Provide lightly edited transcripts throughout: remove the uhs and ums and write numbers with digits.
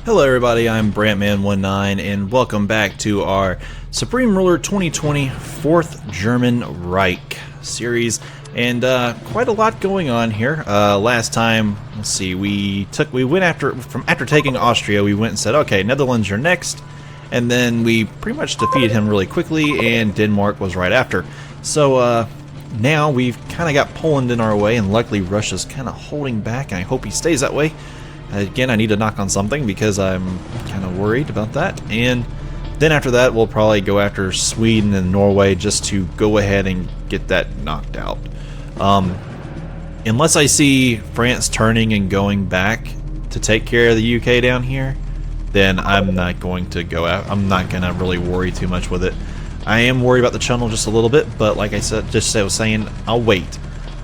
Hello everybody, I'm Brantman19 and welcome back to our Supreme Ruler 2020 Fourth German Reich series, and quite a lot going on here. Last time, let's see, after taking Austria, we went and said, okay, Netherlands, you're next, and then we pretty much defeated him really quickly, and Denmark was right after. So now we've kind of got Poland in our way, and luckily Russia's kind of holding back, and I hope he stays that way. Again, I need to knock on something because I'm kind of worried about that. And then after that, we'll probably go after Sweden and Norway just to go ahead and get that knocked out. Unless I see France turning and going back to take care of the UK down here, then I'm not going to go out. I'm not going to really worry too much with it. I am worried about the Channel just a little bit, but like I said, just as I was saying, I'll wait.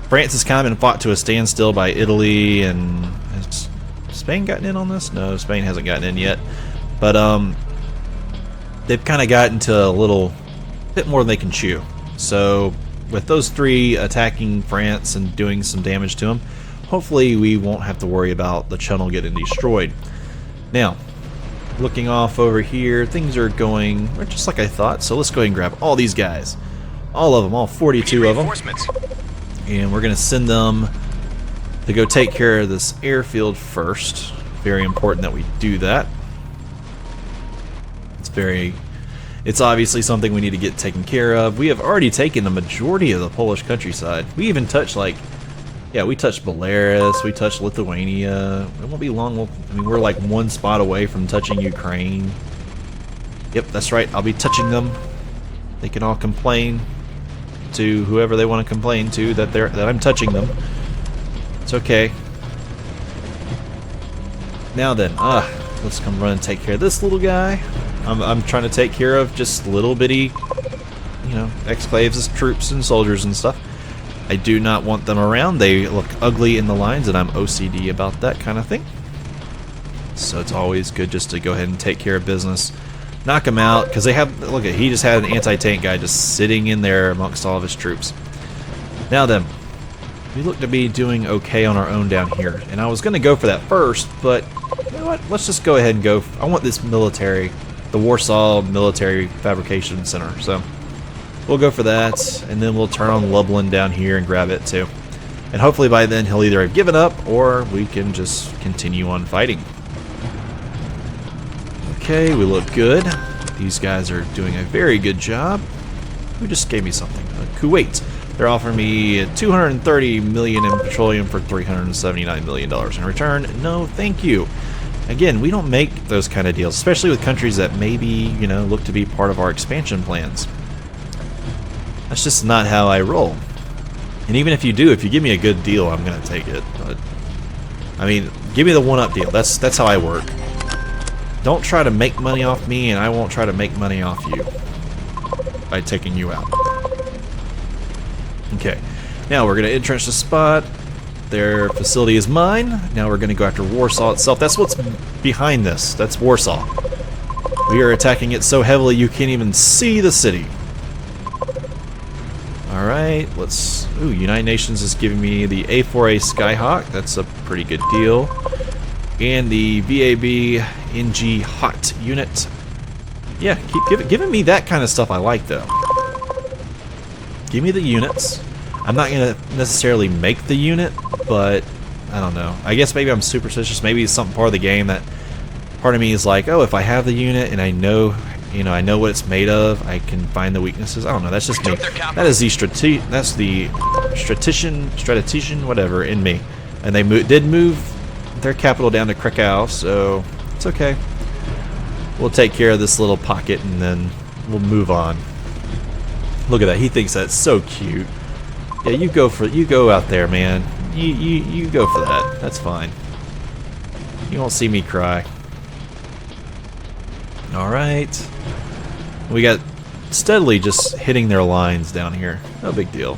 France has kind of been fought to a standstill by Italy, and has Spain gotten in on this? No, Spain hasn't gotten in yet. But they've kind of gotten to a little bit more than they can chew. So with those three attacking France and doing some damage to them, hopefully we won't have to worry about the Channel getting destroyed. Now, looking off over here, things are going just like I thought. So let's go ahead and grab all these guys. All of them, all 42 of them. And we're going to send them to go take care of this airfield first. Very important that we do that. It's obviously something we need to get taken care of. We have already taken the majority of the Polish countryside. We even touched we touched Belarus, we touched Lithuania. It won't be long. We're like one spot away from touching Ukraine. Yep, that's right. I'll be touching them. They can all complain to whoever they want to complain to that I'm touching them. It's okay. Now then, let's come run and take care of this little guy. I'm trying to take care of just little bitty, exclaves as troops and soldiers and stuff. I do not want them around. They look ugly in the lines, and I'm OCD about that kind of thing. So it's always good just to go ahead and take care of business. Knock them out, because they have, he just had an anti-tank guy just sitting in there amongst all of his troops. Now then, we look to be doing okay on our own down here. And I was going to go for that first, but you know what? Let's just go ahead and go. I want this military, the Warsaw Military Fabrication Center. So we'll go for that, and then we'll turn on Lublin down here and grab it too. And hopefully by then he'll either have given up, or we can just continue on fighting. Okay, we look good. These guys are doing a very good job. Who just gave me something? Kuwait. They're offering me $230 million in petroleum for $379 million in return. No, thank you. Again, we don't make those kind of deals, especially with countries that maybe, look to be part of our expansion plans. That's just not how I roll. And even if you give me a good deal, I'm going to take it. But I mean, give me the one-up deal. That's how I work. Don't try to make money off me, and I won't try to make money off you by taking you out. Okay, now we're going to entrench the spot. Their facility is mine. Now we're going to go after Warsaw itself. That's what's behind this. That's Warsaw. We are attacking it so heavily you can't even see the city. Alright, let's... Ooh, United Nations is giving me the A4A Skyhawk. That's a pretty good deal. And the VAB NG Hot unit. Yeah, keep giving me that kind of stuff I like, though. Give me the units. I'm not going to necessarily make the unit, but I don't know. I guess maybe I'm superstitious. Maybe it's something part of the game that part of me is like, oh, if I have the unit and I know, I know what it's made of, I can find the weaknesses. I don't know. That's just me. That is the strategician, whatever, in me. And they did move their capital down to Krakow, so it's okay. We'll take care of this little pocket and then we'll move on. Look at that. He thinks that's so cute. Yeah, you go out there, man. You go for that. That's fine. You won't see me cry. Alright. We got steadily just hitting their lines down here. No big deal.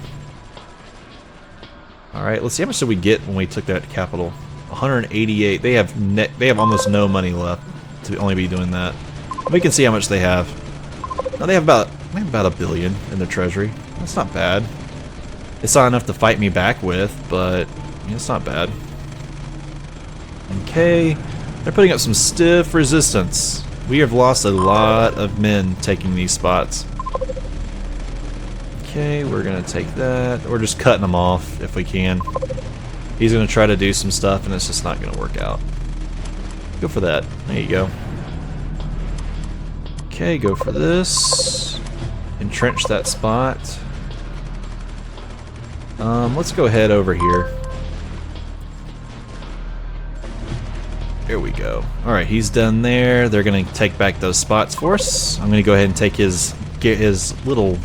Alright, let's see how much did we get when we took that capital. 188. They have almost no money left to only be doing that. We can see how much they have. No, they have about $1 billion in their treasury. That's not bad. It's not enough to fight me back with, but it's not bad. Okay, They're putting up some stiff resistance. We have lost a lot of men taking these spots. Okay, we're gonna take that. We're just cutting them off if we can. He's gonna try to do some stuff and it's just not gonna work out. Go for that. There you go. Okay, go for this. Entrench that spot. Let's go ahead over here. Here we go. Alright, he's done there. They're gonna take back those spots for us. I'm gonna go ahead and take get his little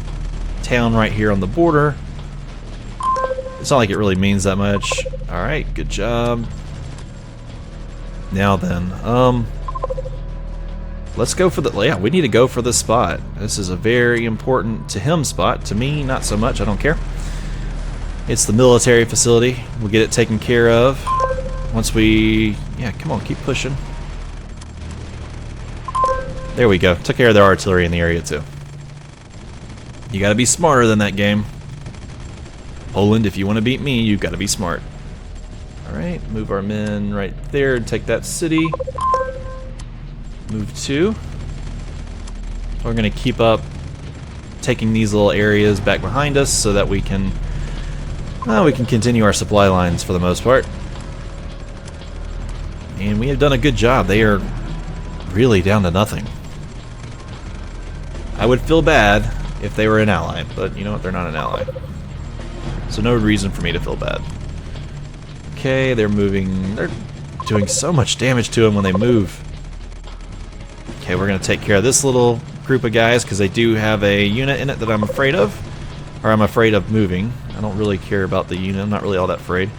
town right here on the border. It's not like it really means that much. Alright, good job. Now then, let's go for the, yeah, we need to go for this spot. This is a very important to him spot. To me, not so much, I don't care. It's the military facility. We'll get it taken care of. Once we, yeah, come on, keep pushing. There we go. Took care of their artillery in the area too. You gotta be smarter than that game. Poland, if you want to beat me, you've got to be smart. Alright, move our men right there and take that city. Move 2. We're gonna keep up taking these little areas back behind us so that we can continue our supply lines for the most part. And we have done a good job. They are really down to nothing. I would feel bad if they were an ally, but you know what? They're not an ally. So no reason for me to feel bad. Okay, they're moving. They're doing so much damage to them when they move. Okay, we're going to take care of this little group of guys because they do have a unit in it that I'm afraid of. Or I'm afraid of moving. I don't really care about the unit. I'm not really all that afraid.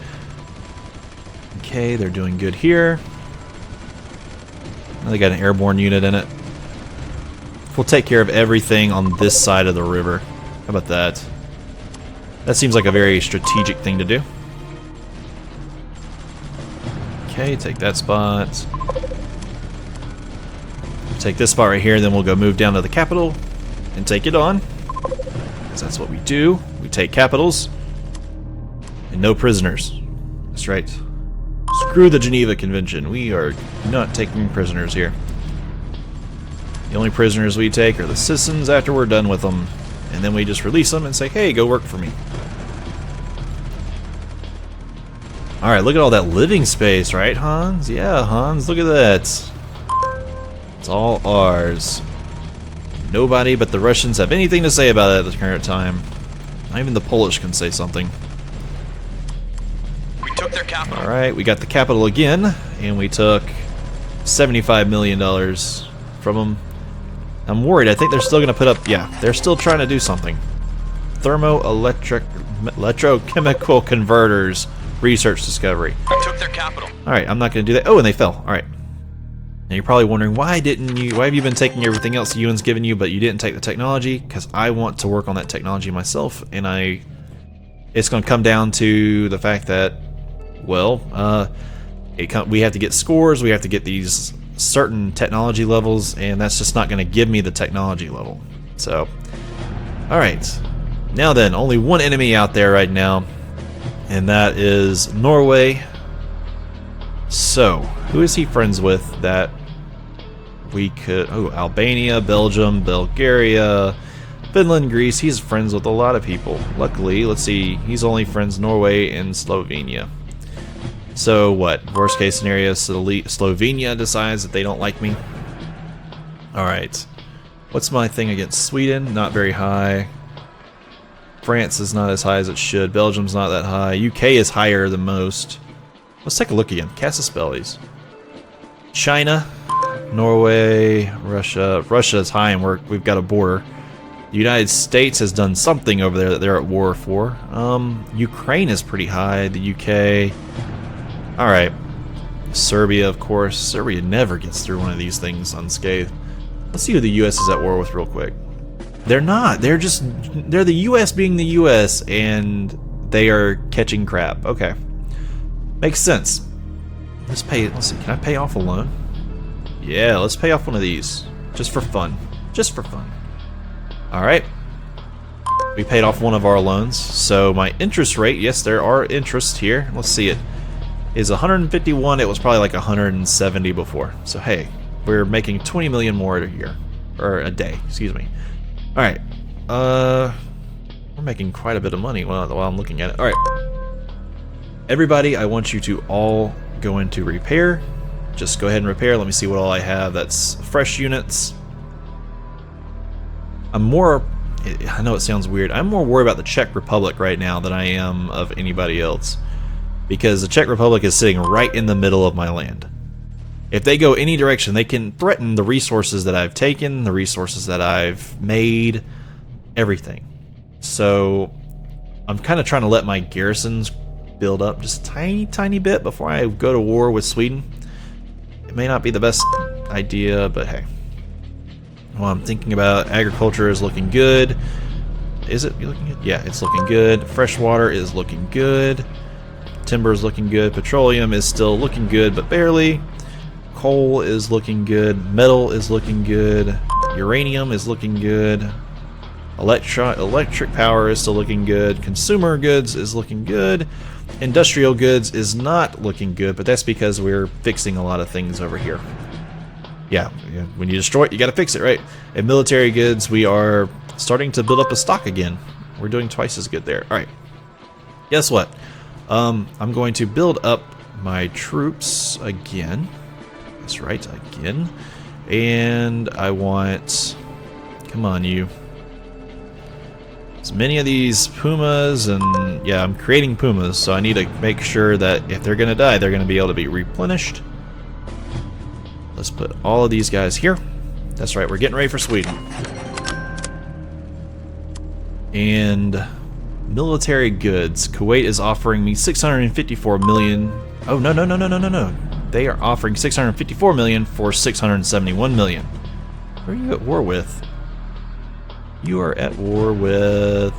Okay, they're doing good here. They got an airborne unit in it. We'll take care of everything on this side of the river. How about that? That seems like a very strategic thing to do. Okay, take that spot. Take this spot right here, then we'll go move down to the capital and take it on. Because that's what we do. We take capitals and no prisoners. That's right. Screw the Geneva Convention. We are not taking prisoners here. The only prisoners we take are the citizens after we're done with them. And then we just release them and say, hey, go work for me. Alright, look at all that living space, right, Hans? Yeah, Hans, look at that. It's all ours. Nobody but the Russians have anything to say about it at the current time. Not even the Polish can say something. We took their capital. Alright, we got the capital again, and we took $75 million from them. I'm worried. I think they're still going to put up... Yeah, they're still trying to do something. Electrochemical converters. Research discovery. We took their capital. Alright, I'm not going to do that. Oh, and they fell. Alright. Now you're probably wondering, why have you been taking everything else the UN's given you, but you didn't take the technology? Because I want to work on that technology myself, and it's going to come down to the fact that, well, we have to get scores, we have to get these certain technology levels, and that's just not going to give me the technology level. So, alright. Now then, only one enemy out there right now, and that is Norway. So, who is he friends with that we could... Oh, Albania, Belgium, Bulgaria, Finland, Greece. He's friends with a lot of people. Luckily, let's see, he's only friends Norway and Slovenia. So what? Worst case scenario, Slovenia decides that they don't like me. Alright. What's my thing against Sweden? Not very high. France is not as high as it should. Belgium's not that high. UK is higher than most. Let's take a look again. Cast a spell these. China, Norway, Russia. Russia is high and we've got a border. The United States has done something over there that they're at war for. Ukraine is pretty high. The UK... Alright. Serbia, of course. Serbia never gets through one of these things unscathed. Let's see who the US is at war with real quick. They're not. They're the US being the US, and they are catching crap. Okay. Makes sense. Let's see, can I pay off a loan? Yeah, let's pay off one of these. Just for fun. Just for fun. Alright. We paid off one of our loans. So my interest rate, yes, there are interests here. Let's see it. is 151. It was probably like 170 before. So hey, we're making 20 million more a year, or a day, excuse me. All right, we're making quite a bit of money while I'm looking at it. All right, everybody, I want you to all go into repair. Just go ahead and repair. Let me see what all I have. That's fresh units. I know it sounds weird. I'm more worried about the Czech Republic right now than I am of anybody else, because the Czech Republic is sitting right in the middle of my land. If they go any direction, they can threaten the resources that I've taken, the resources that I've made, everything. So I'm kind of trying to let my garrisons build up just a tiny bit before I go to war with Sweden. It may not be the best idea, but hey. Well, I'm thinking about agriculture is looking good. Is it looking good? Yeah, it's looking good. Freshwater is looking good. Timber is looking good. Petroleum is still looking good, but barely. Coal is looking good. Metal is looking good. Uranium is looking good. Electric power is still looking good. Consumer goods is looking good. Industrial goods is not looking good, but that's because we're fixing a lot of things over here. Yeah, when you destroy it, you gotta fix it, right? And military goods, we are starting to build up a stock again. We're doing twice as good there. Alright. Guess what? I'm going to build up my troops again. That's right, again. And I want... Come on, you. As many of these pumas, and yeah, I'm creating pumas, so I need to make sure that if they're gonna die, they're gonna be able to be replenished. Let's put all of these guys here. That's right, we're getting ready for Sweden. And military goods. Kuwait is offering me 654 million. Oh, no. They are offering 654 million for 671 million. Who are you at war with? You are at war with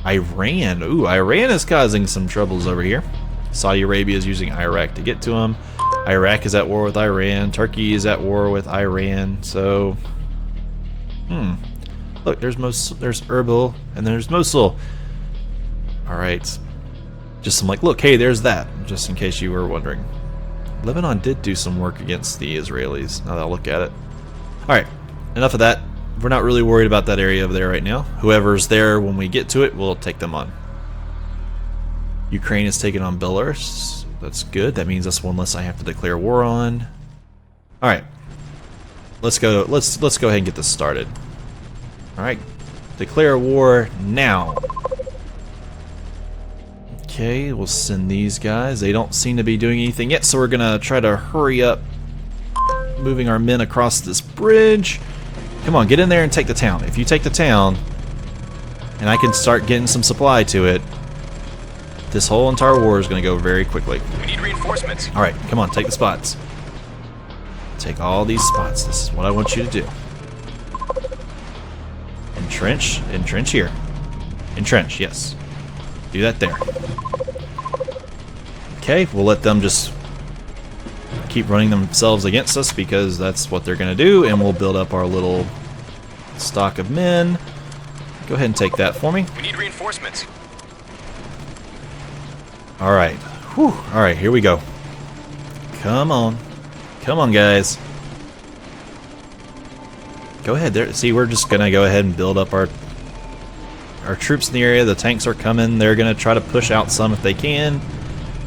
Iran. Ooh, Iran is causing some troubles over here. Saudi Arabia is using Iraq to get to them. Iraq is at war with Iran. Turkey is at war with Iran. So, look, there's Erbil and there's Mosul. All right, just some like, look, hey, there's that. Just in case you were wondering, Lebanon did do some work against the Israelis. Now that I look at it. All right, enough of that. We're not really worried about that area over there right now. Whoever's there when we get to it, we'll take them on. Ukraine is taking on Belarus. That's good. That means that's one less I have to declare war on. All right, let's go. Let's go ahead and get this started. All right, declare war now. Okay, we'll send these guys. They don't seem to be doing anything yet, so we're gonna try to hurry up moving our men across this bridge. Come on, get in there and take the town. If you take the town, and I can start getting some supply to it, this whole entire war is going to go very quickly. We need reinforcements. All right, come on, take the spots. Take all these spots. This is what I want you to do. Entrench here. Entrench, yes. Do that there. Okay, we'll let them just keep running themselves against us because that's what they're going to do, and we'll build up our little stock of men. Go ahead and take that for me. We need reinforcements. All right. Whew. All right, here we go. Come on. Come on, guys. Go ahead there. See, we're just going to go ahead and build up our troops in the area. The tanks are coming. They're going to try to push out some if they can.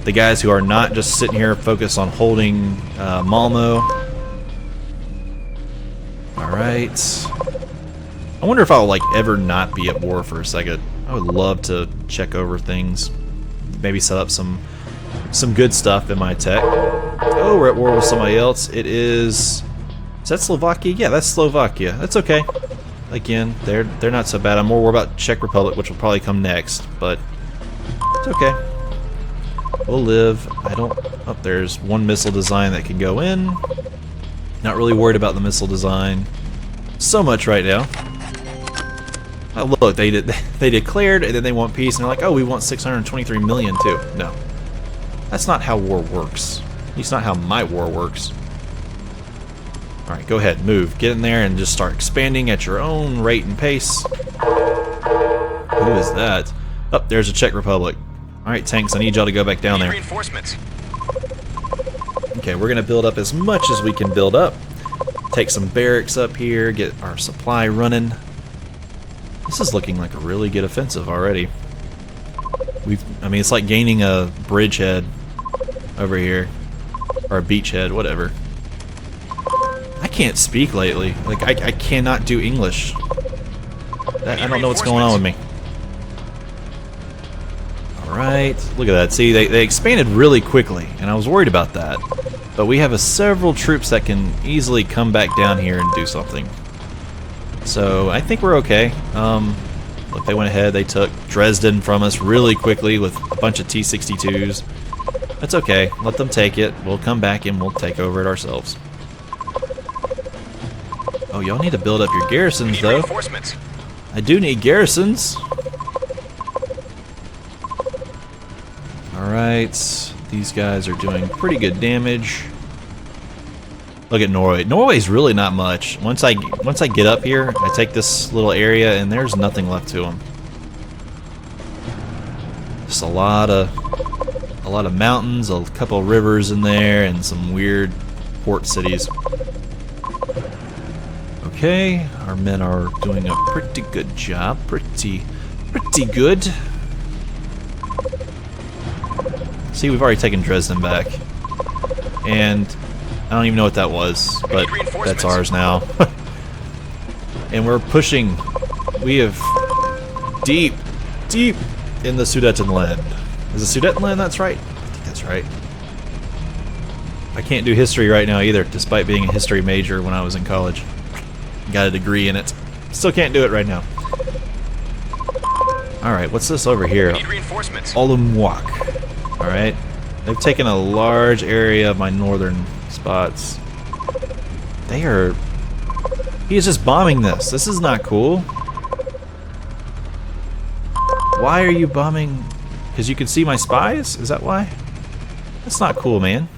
The guys who are not just sitting here focused on holding Malmo. All right. I wonder if I'll like ever not be at war for a second. I would love to check over things. Maybe set up some good stuff in my tech. Oh, we're at war with somebody else. It is that Slovakia? Yeah, that's Slovakia. That's okay. Again, they're not so bad. I'm more worried about Czech Republic, which will probably come next, but it's okay. We'll live. Oh, there's one missile design that can go in. Not really worried about the missile design so much right now. Oh, look, they declared and then they want peace and they're like, oh, we want 623 million too. No. That's not how war works. At least not how my war works. Alright, go ahead, move. Get in there and just start expanding at your own rate and pace. Who is that? Oh, there's a Czech Republic. Alright, tanks, I need y'all to go back down there. Reinforcements. Okay, we're gonna build up as much as we can build up. Take some barracks up here, get our supply running. This is looking like a really good offensive already. I mean, it's like gaining a bridgehead over here, or a beachhead, whatever. I can't speak lately. Like, I cannot do English. I don't know what's going on with me. Alright, look at that. See, they expanded really quickly, and I was worried about that. But we have several troops that can easily come back down here and do something. So, I think we're okay. Look, they went ahead, they took Dresden from us really quickly with a bunch of T-62s. That's okay, let them take it. We'll come back and we'll take over it ourselves. Oh, y'all need to build up your garrisons, though. Reinforcements. I do need garrisons. Alright, these guys are doing pretty good damage. Look at Norway. Norway's really not much. Once I get up here, I take this little area and there's nothing left to them. Just a lot of mountains, a couple of rivers in there, and some weird port cities. Okay, our men are doing a pretty good job. Pretty good. See, we've already taken Dresden back. And I don't even know what that was, but that's ours now. And we're pushing. We have deep in the Sudetenland. Is it Sudetenland? That's right. I think that's right. I can't do history right now either, despite being a history major when I was in college. Got a degree in it. Still can't do it right now. Alright, what's this over here? Need reinforcements. Olumwak. Alright. They've taken a large area of my northern spots. He is just bombing this. This is not cool. Why are you bombing? Because you can see my spies? Is that why? That's not cool, man.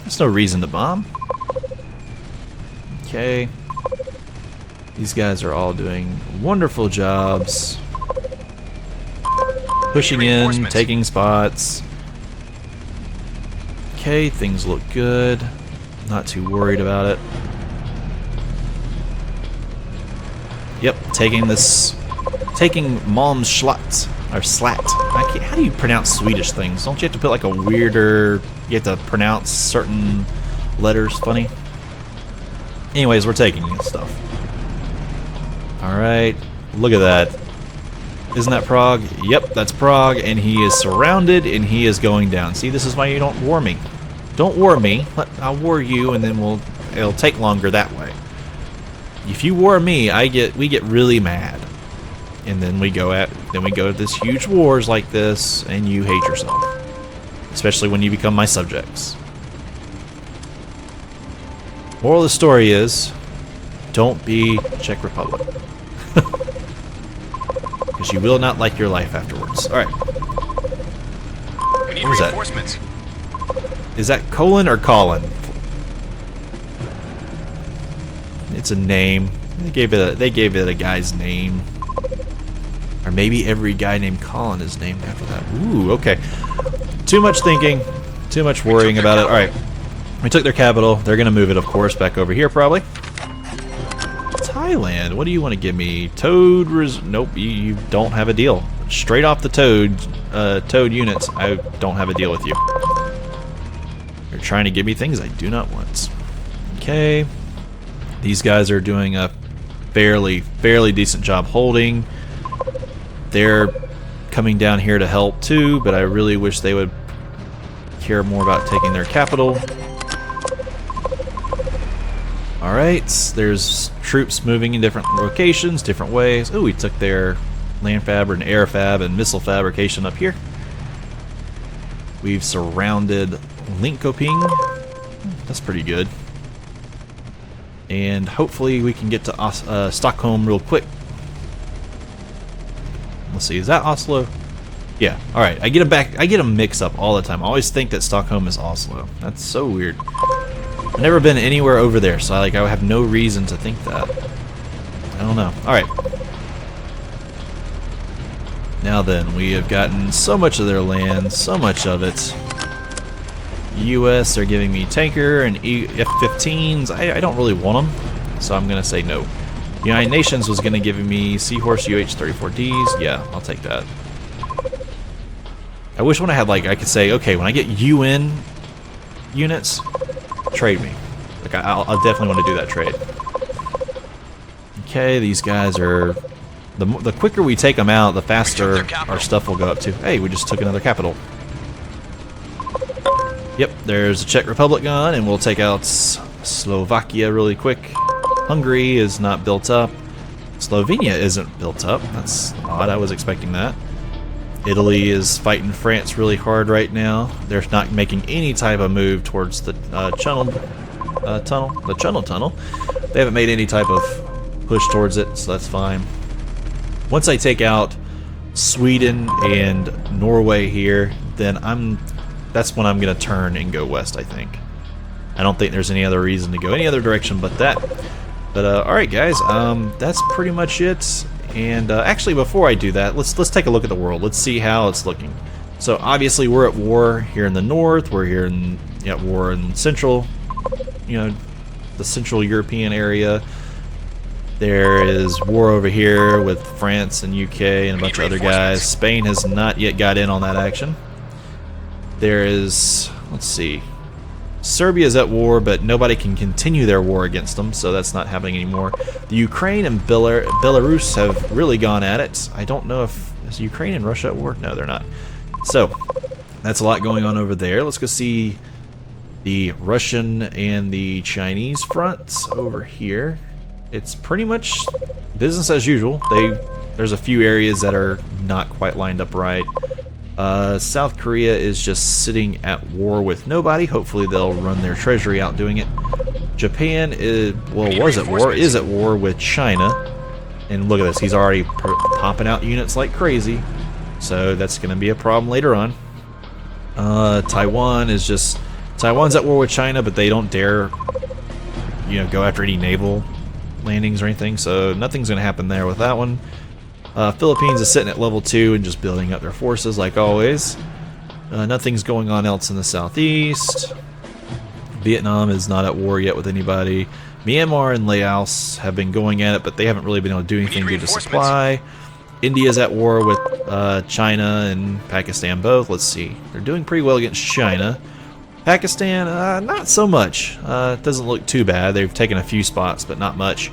There's no reason to bomb. Okay. These guys are all doing wonderful jobs. Pushing in, taking spots. Okay, things look good. Not too worried about it. Yep, taking Malmschlatt, or Slat. How do you pronounce Swedish things? Don't you have to put like a weirder, you have to pronounce certain letters funny? Anyways, we're taking this stuff. Alright, look at that. Isn't that Prague? Yep, that's Prague, and he is surrounded, and he is going down. See, this is why you don't war me. Don't war me. I'll war you, and then it'll take longer that way. If you war me, we get really mad, and then we go to this huge wars like this, and you hate yourself, especially when you become my subjects. Moral of the story is, don't be Czech Republic. Because you will not like your life afterwards. Alright. We need What was that? reinforcements. Is that Colin or Colin? It's a name. They gave it a guy's name. Or maybe every guy named Colin is named after that. Ooh, okay. Too much thinking. Too much worrying about it. Alright. We took their capital. They're going to move it, of course, back over here probably. Thailand. What do you want to give me? Toad nope, you don't have a deal. Straight off the Toad units, I don't have a deal with you. You're trying to give me things I do not want. Okay. These guys are doing a fairly decent job holding. They're coming down here to help too, but I really wish they would care more about taking their capital. Alright, there's troops moving in different locations, different ways. Oh, we took their land fab and air fab and missile fabrication up here. We've surrounded Linköping. That's pretty good. And hopefully we can get to Stockholm real quick. Let's see, is that Oslo? Yeah, alright. I get them mixed up all the time. I always think that Stockholm is Oslo. That's so weird. I've never been anywhere over there, so I have no reason to think that. I don't know. Alright. Now then, we have gotten so much of their land, so much of it. US, they're giving me tanker and F-15s. I don't really want them, so I'm going to say no. United Nations was going to give me Seahorse UH-34Ds. Yeah, I'll take that. I wish when I had, like, I could say, okay, when I get UN units, trade me. Like, I'll definitely want to do that trade. Okay, these guys are... The quicker we take them out, the faster our stuff will go up to. Hey, we just took another capital. Yep, there's a Czech Republic gone, and we'll take out Slovakia really quick. Hungary is not built up. Slovenia isn't built up. That's odd. I was expecting that. Italy is fighting France really hard right now. They're not making any type of move towards the tunnel. They haven't made any type of push towards it, so that's fine. Once I take out Sweden and Norway here, then that's when I'm gonna turn and go west, I think. I don't think there's any other reason to go any other direction but that. But alright guys, that's pretty much it. And actually before I do that, let's take a look at the world. Let's see how it's looking. So obviously we're at war here in the north, we're here in war in central, the Central European area. There is war over here with France and UK and a bunch of other guys. Spain has not yet got in on that action. There is, let's see, Serbia's at war, but nobody can continue their war against them, so that's not happening anymore. The Ukraine and Belarus have really gone at it. I don't know if is Ukraine and Russia at war? No, they're not. So that's a lot going on over there. Let's go see the Russian and the Chinese fronts over here. It's pretty much business as usual. There's a few areas that are not quite lined up right. South Korea is just sitting at war with nobody. Hopefully they'll run their treasury out doing it. Japan is at war with China. And look at this, he's already popping out units like crazy. So that's going to be a problem later on. Taiwan's at war with China, but they don't dare, go after any naval landings or anything. So nothing's going to happen there with that one. Philippines is sitting at level 2 and just building up their forces like always. Nothing's going on else in the southeast. Vietnam is not at war yet with anybody. Myanmar and Laos have been going at it, but they haven't really been able to do anything due to supply. India's at war with China and Pakistan both. Let's see. They're doing pretty well against China. Pakistan, not so much. It doesn't look too bad. They've taken a few spots, but not much.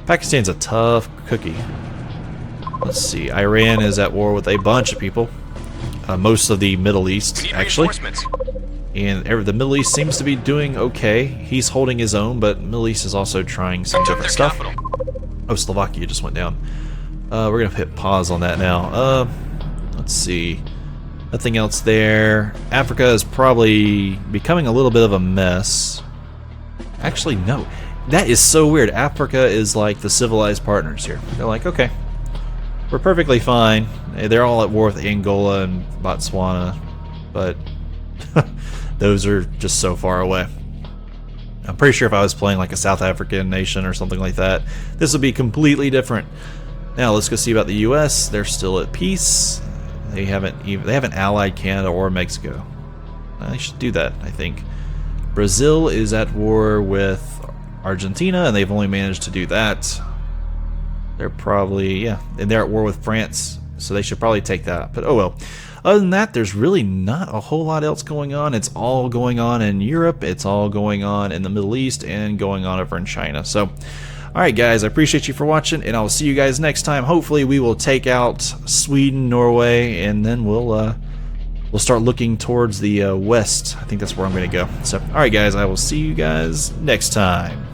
Pakistan's a tough cookie. Let's see, Iran is at war with a bunch of people. Most of the Middle East, actually. And the Middle East seems to be doing okay. He's holding his own, but Middle East is also trying some different stuff. Oh, Slovakia just went down. We're going to hit pause on that now. Let's see. Nothing else there. Africa is probably becoming a little bit of a mess. Actually, no. That is so weird. Africa is like the civilized partners here. They're like, okay, we're perfectly fine. They're all at war with Angola and Botswana, but those are just so far away. I'm pretty sure if I was playing like a South African nation or something like that, this would be completely different. Now let's go see about the U.S. They're still at peace. They haven't allied Canada or Mexico. They should do that, I think. Brazil is at war with Argentina, and they've only managed to do that. They're probably, and they're at war with France, so they should probably take that. But oh well. Other than that, there's really not a whole lot else going on. It's all going on in Europe, it's all going on in the Middle East, and going on over in China. So, alright guys, I appreciate you for watching, and I'll see you guys next time. Hopefully we will take out Sweden, Norway, and then we'll start looking towards the west. I think that's where I'm going to go. So, alright guys, I will see you guys next time.